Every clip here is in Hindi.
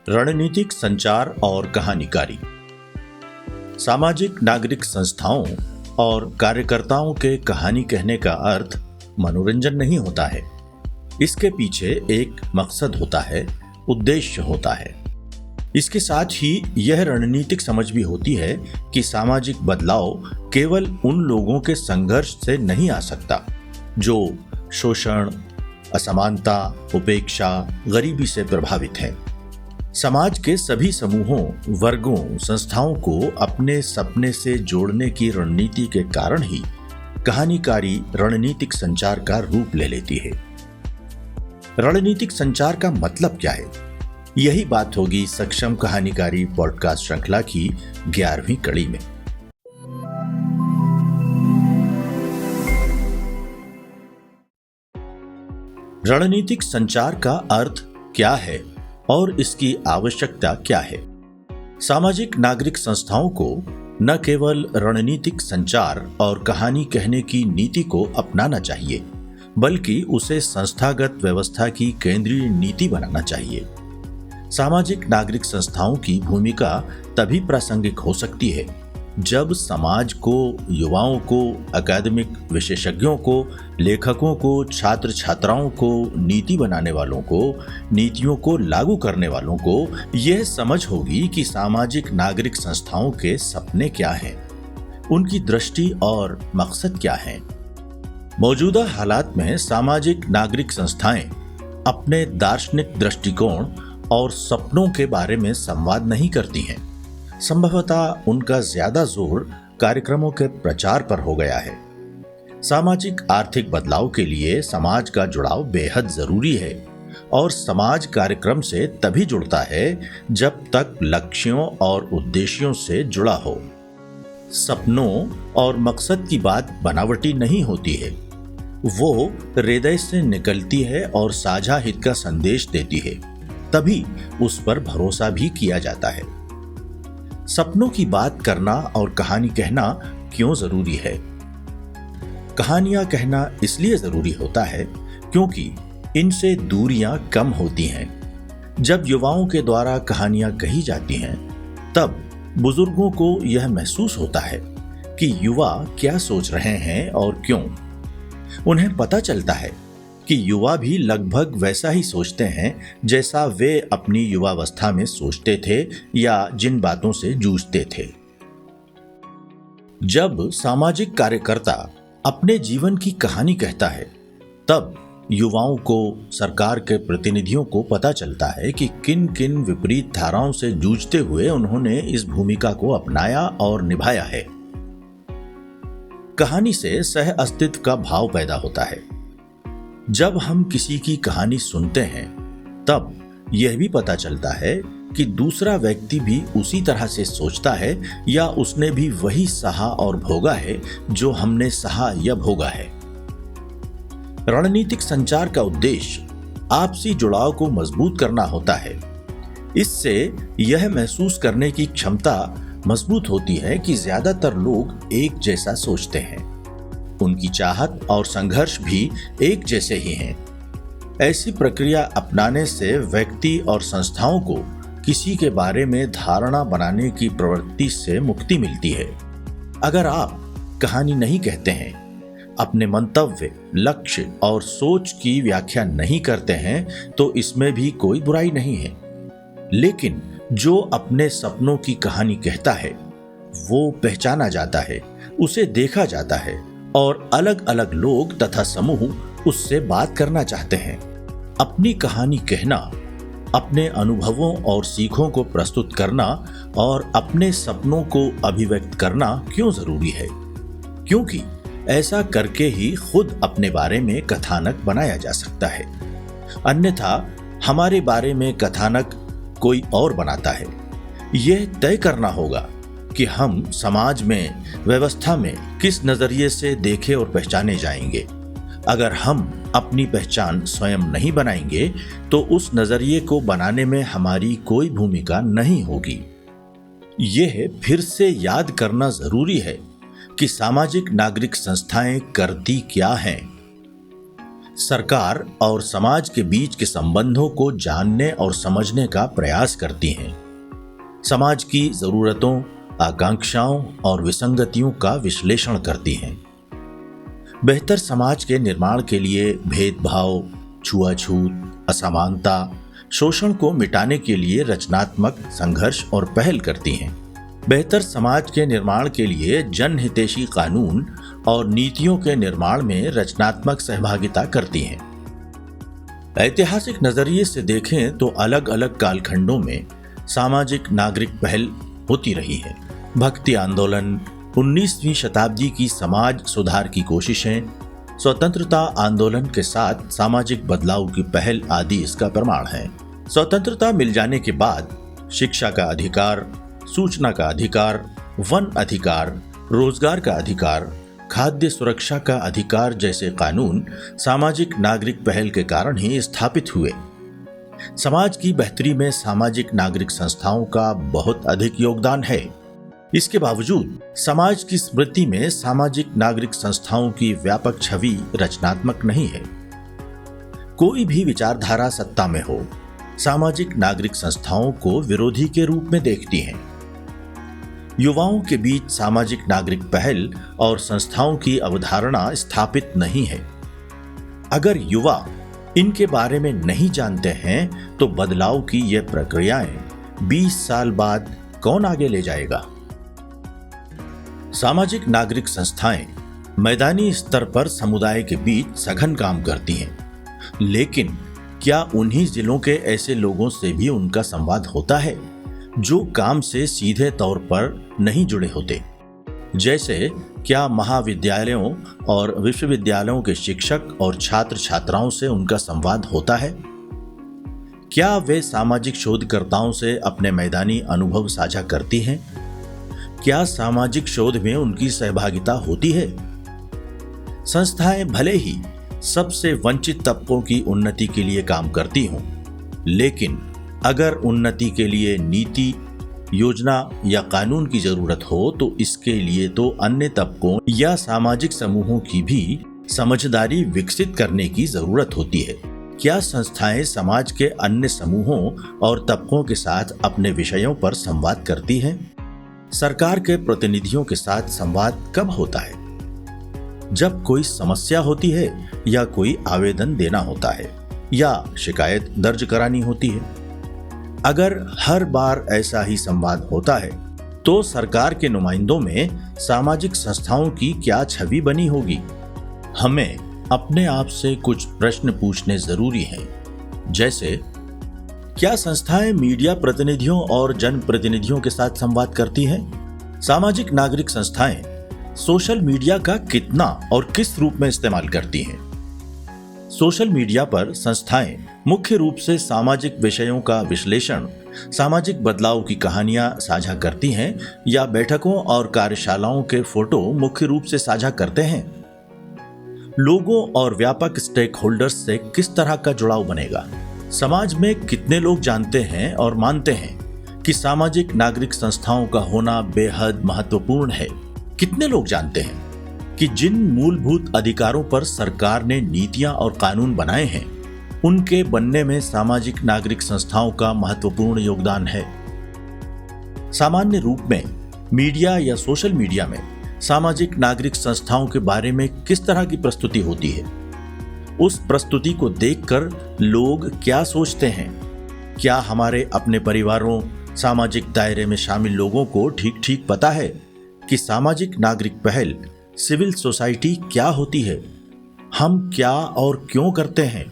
रणनीतिक संचार और कहानीकारी। सामाजिक नागरिक संस्थाओं और कार्यकर्ताओं के कहानी कहने का अर्थ मनोरंजन नहीं होता है। इसके पीछे एक मकसद होता है, उद्देश्य होता है। इसके साथ ही यह रणनीतिक समझ भी होती है कि सामाजिक बदलाव केवल उन लोगों के संघर्ष से नहीं आ सकता जो शोषण, असमानता, उपेक्षा, गरीबी से प्रभावित हैं। समाज के सभी समूहों, वर्गों, संस्थाओं को अपने सपने से जोड़ने की रणनीति के कारण ही कहानीकारी रणनीतिक संचार का रूप ले लेती है। रणनीतिक संचार का मतलब क्या है? यही बात होगी सक्षम कहानीकारी पॉडकास्ट श्रृंखला की 11वीं कड़ी में। रणनीतिक संचार का अर्थ क्या है और इसकी आवश्यकता क्या है? सामाजिक नागरिक संस्थाओं को न केवल रणनीतिक संचार और कहानी कहने की नीति को अपनाना चाहिए, बल्कि उसे संस्थागत व्यवस्था की केंद्रीय नीति बनाना चाहिए। सामाजिक नागरिक संस्थाओं की भूमिका तभी प्रासंगिक हो सकती है जब समाज को, युवाओं को, अकादमिक विशेषज्ञों को, लेखकों को, छात्र छात्राओं को, नीति बनाने वालों को, नीतियों को लागू करने वालों को यह समझ होगी कि सामाजिक नागरिक संस्थाओं के सपने क्या हैं, उनकी दृष्टि और मकसद क्या हैं। मौजूदा हालात में सामाजिक नागरिक संस्थाएं अपने दार्शनिक दृष्टिकोण और सपनों के बारे में संवाद नहीं करती हैं। संभवतः उनका ज्यादा जोर कार्यक्रमों के प्रचार पर हो गया है। सामाजिक आर्थिक बदलाव के लिए समाज का जुड़ाव बेहद जरूरी है और समाज कार्यक्रम से तभी जुड़ता है जब तक लक्ष्यों और उद्देश्यों से जुड़ा हो। सपनों और मकसद की बात बनावटी नहीं होती है, वो हृदय से निकलती है और साझा हित का संदेश देती है, तभी उस पर भरोसा भी किया जाता है। सपनों की बात करना और कहानी कहना क्यों जरूरी है? कहानियां कहना इसलिए जरूरी होता है क्योंकि इनसे दूरियां कम होती हैं। जब युवाओं के द्वारा कहानियां कही जाती हैं, तब बुजुर्गों को यह महसूस होता है कि युवा क्या सोच रहे हैं और क्यों। उन्हें पता चलता है कि युवा भी लगभग वैसा ही सोचते हैं जैसा वे अपनी युवावस्था में सोचते थे या जिन बातों से जूझते थे। जब सामाजिक कार्यकर्ता अपने जीवन की कहानी कहता है, तब युवाओं को, सरकार के प्रतिनिधियों को पता चलता है कि किन किन विपरीत धाराओं से जूझते हुए उन्होंने इस भूमिका को अपनाया और निभाया है। कहानी से सह अस्तित्व का भाव पैदा होता है। जब हम किसी की कहानी सुनते हैं, तब यह भी पता चलता है कि दूसरा व्यक्ति भी उसी तरह से सोचता है या उसने भी वही सहा और भोगा है जो हमने सहा या भोगा है। रणनीतिक संचार का उद्देश्य आपसी जुड़ाव को मजबूत करना होता है। इससे यह महसूस करने की क्षमता मजबूत होती है कि ज्यादातर लोग एक जैसा सोचते हैं, उनकी चाहत और संघर्ष भी एक जैसे ही हैं। ऐसी प्रक्रिया अपनाने से व्यक्ति और संस्थाओं को किसी के बारे में धारणा बनाने की प्रवृत्ति से मुक्ति मिलती है। अगर आप कहानी नहीं कहते हैं, अपने मंतव्य, लक्ष्य और सोच की व्याख्या नहीं करते हैं, तो इसमें भी कोई बुराई नहीं है। लेकिन जो अपने सपनों की कहानी कहता है, वो पहचाना जाता है, उसे देखा जाता है और अलग अलग लोग तथा समूह उससे बात करना चाहते हैं। अपनी कहानी कहना, अपने अनुभवों और सीखों को प्रस्तुत करना और अपने सपनों को अभिव्यक्त करना क्यों जरूरी है? क्योंकि ऐसा करके ही खुद अपने बारे में कथानक बनाया जा सकता है। अन्यथा हमारे बारे में कथानक कोई और बनाता है। यह तय करना होगा कि हम समाज में, व्यवस्था में किस नजरिए से देखे और पहचाने जाएंगे। अगर हम अपनी पहचान स्वयं नहीं बनाएंगे, तो उस नजरिए को बनाने में हमारी कोई भूमिका नहीं होगी। यह फिर से याद करना जरूरी है कि सामाजिक नागरिक संस्थाएं करती क्या हैं। सरकार और समाज के बीच के संबंधों को जानने और समझने का प्रयास करती हैं। समाज की जरूरतों, आकांक्षाओं और विसंगतियों का विश्लेषण करती हैं। बेहतर समाज के निर्माण के लिए भेदभाव, छुआछूत, असमानता, शोषण को मिटाने के लिए रचनात्मक संघर्ष और पहल करती हैं। बेहतर समाज के निर्माण के लिए जनहितैषी कानून और नीतियों के निर्माण में रचनात्मक सहभागिता करती हैं। ऐतिहासिक नजरिए से देखें तो अलग अलग कालखंडों में सामाजिक नागरिक पहल होती रही है। भक्ति आंदोलन, 19वीं शताब्दी की समाज सुधार की कोशिशें, स्वतंत्रता आंदोलन के साथ सामाजिक बदलाव की पहल आदि इसका प्रमाण है। स्वतंत्रता मिल जाने के बाद शिक्षा का अधिकार, सूचना का अधिकार, वन अधिकार, रोजगार का अधिकार, खाद्य सुरक्षा का अधिकार जैसे कानून सामाजिक नागरिक पहल के कारण ही स्थापित हुए। समाज की बेहतरी में सामाजिक नागरिक संस्थाओं का बहुत अधिक योगदान है। इसके बावजूद समाज की स्मृति में सामाजिक नागरिक संस्थाओं की व्यापक छवि रचनात्मक नहीं है। कोई भी विचारधारा सत्ता में हो, सामाजिक नागरिक संस्थाओं को विरोधी के रूप में देखती हैं। युवाओं के बीच सामाजिक नागरिक पहल और संस्थाओं की अवधारणा स्थापित नहीं है। अगर युवा इनके बारे में नहीं जानते हैं तो बदलाव की ये प्रक्रियाएं 20 साल बाद कौन आगे ले जाएगा? सामाजिक नागरिक संस्थाएं मैदानी स्तर पर समुदाय के बीच सघन काम करती हैं, लेकिन क्या उन्हीं जिलों के ऐसे लोगों से भी उनका संवाद होता है जो काम से सीधे तौर पर नहीं जुड़े होते? जैसे क्या महाविद्यालयों और विश्वविद्यालयों के शिक्षक और छात्र छात्राओं से उनका संवाद होता है? क्या वे सामाजिक शोधकर्ताओं से अपने मैदानी अनुभव साझा करती हैं? क्या सामाजिक शोध में उनकी सहभागिता होती है? संस्थाएं भले ही सबसे वंचित तबकों की उन्नति के लिए काम करती हों, लेकिन अगर उन्नति के लिए नीति, योजना या कानून की जरूरत हो तो इसके लिए तो अन्य तबकों या सामाजिक समूहों की भी समझदारी विकसित करने की जरूरत होती है। क्या संस्थाएं समाज के अन्य समूहों और तबकों के साथ अपने विषयों पर संवाद करती हैं? सरकार के प्रतिनिधियों के साथ संवाद कब होता है? जब कोई समस्या होती है या कोई आवेदन देना होता है या शिकायत दर्ज करानी होती है। अगर हर बार ऐसा ही संवाद होता है तो सरकार के नुमाइंदों में सामाजिक संस्थाओं की क्या छवि बनी होगी? हमें अपने आप से कुछ प्रश्न पूछने जरूरी हैं। जैसे, क्या संस्थाएं मीडिया प्रतिनिधियों और जनप्रतिनिधियों के साथ संवाद करती हैं? सामाजिक नागरिक संस्थाएं सोशल मीडिया का कितना और किस रूप में इस्तेमाल करती हैं? सोशल मीडिया पर संस्थाएं मुख्य रूप से सामाजिक विषयों का विश्लेषण, सामाजिक बदलाव की कहानियां साझा करती हैं या बैठकों और कार्यशालाओं के फोटो मुख्य रूप से साझा करते हैं? लोगों और व्यापक स्टेक होल्डर्स से किस तरह का जुड़ाव बनेगा? समाज में कितने लोग जानते हैं और मानते हैं कि सामाजिक नागरिक संस्थाओं का होना बेहद महत्वपूर्ण है? कितने लोग जानते हैं कि जिन मूलभूत अधिकारों पर सरकार ने नीतियां और कानून बनाए हैं उनके बनने में सामाजिक नागरिक संस्थाओं का महत्वपूर्ण योगदान है? सामान्य रूप में मीडिया या सोशल मीडिया में सामाजिक नागरिक संस्थाओं के बारे में किस तरह की प्रस्तुति होती है? उस प्रस्तुति को देखकर लोग क्या सोचते हैं? क्या हमारे अपने परिवारों, सामाजिक दायरे में शामिल लोगों को ठीक ठीक पता है कि सामाजिक नागरिक पहल, सिविल सोसाइटी क्या होती है? हम क्या और क्यों करते हैं?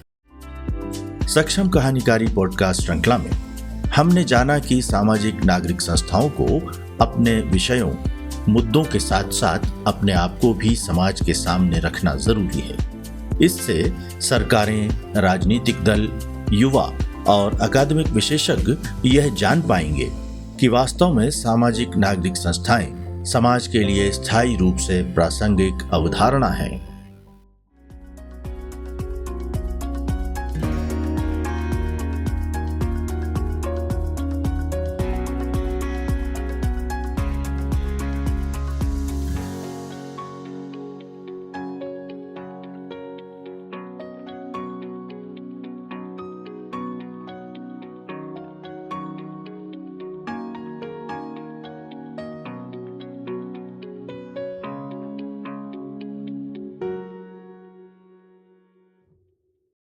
सक्षम कहानीकारी पॉडकास्ट श्रृंखला में हमने जाना कि सामाजिक नागरिक संस्थाओं को अपने विषयों, मुद्दों के साथ साथ अपने आप को भी समाज के सामने रखना जरूरी है। इससे सरकारें, राजनीतिक दल, युवा और अकादमिक विशेषज्ञ यह जान पाएंगे कि वास्तव में सामाजिक नागरिक संस्थाएं समाज के लिए स्थायी रूप से प्रासंगिक अवधारणा है।